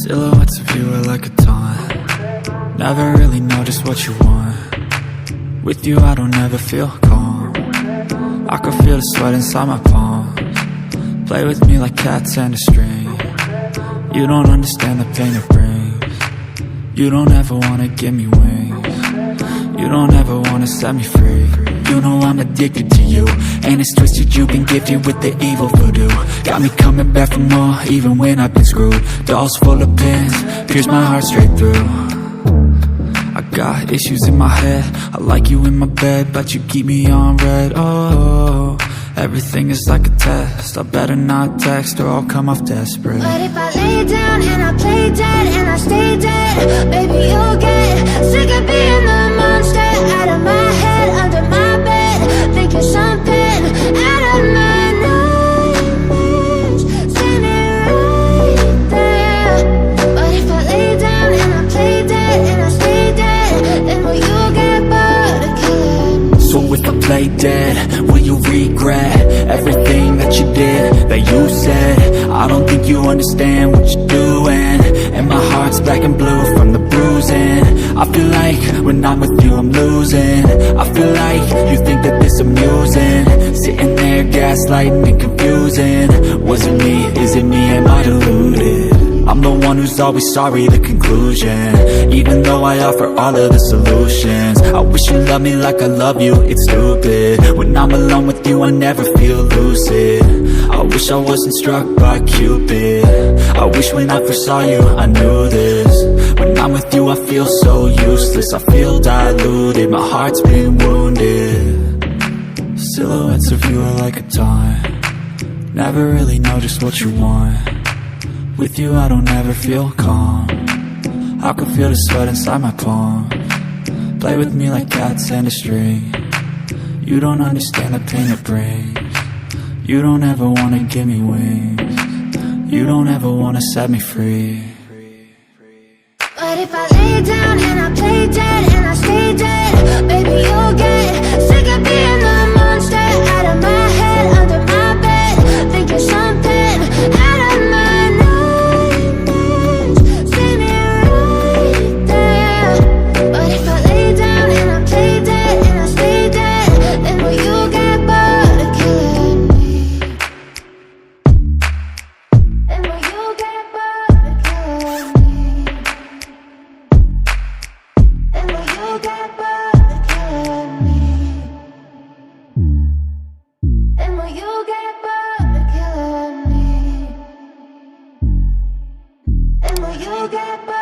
Silhouettes of you are like a taunt. Never really know just what you want. With you I don't ever feel calm. I can feel the sweat inside my palms. Play with me like cats and a string. You don't understand the pain it brings. You don't ever wanna give me wings. You don't ever wanna set me free. You know I'm addicted to you, and it's twisted, you've been gifted with the evil voodoo. Got me coming back for more, even when I've been screwed. Dolls full of pins, pierce my heart straight through. I got issues in my head, I like you in my bed, but you keep me on red. Oh, everything is like a test, I better not text or I'll come off desperate. But if I lay down and I play dead and I stay dead, baby you'll get sick of being the monster out of my head, under my bed, think you're something out of my nightmares, standing right there. But if I lay down and I play dead and I stay dead, then will you get bored of killing me? So if I play dead, will you regret everything that you did, that you said? I don't think you understand what you're doing, and my heart's black and blue from the bruising. I feel like when I'm with you I'm losing. I feel like you think that this amusing, sitting there gaslighting and confusing. Was it me? Is it me? Am I deluded? I'm the one who's always sorry, the conclusion, even though I offer all of the solutions. I wish you loved me like I love you, it's stupid. When I'm alone with you I never feel lucid. I wish I wasn't struck by Cupid. I wish when I first saw you I knew this. When I'm with you I feel so useless, I feel diluted, my heart's been wounded. Silhouettes of you are like a taunt. Never really know just what you want. With you I don't ever feel calm. I can feel the sweat inside my palms. Play with me like cats and a string. You don't understand the pain it brings. You don't ever wanna give me wings. You don't ever wanna set me free. But if I lay down and I play dead and I stay dead, baby you'll get sick of being the monster out of my head, under my bed, think you're something out of my nightmares, standing right there. But if I lay down and I play dead and I stay dead, then will you get bored of killing me? Then will you get bored of killing me? And will you get bored of killing me? And will you get bored of killing me? And will you get bored?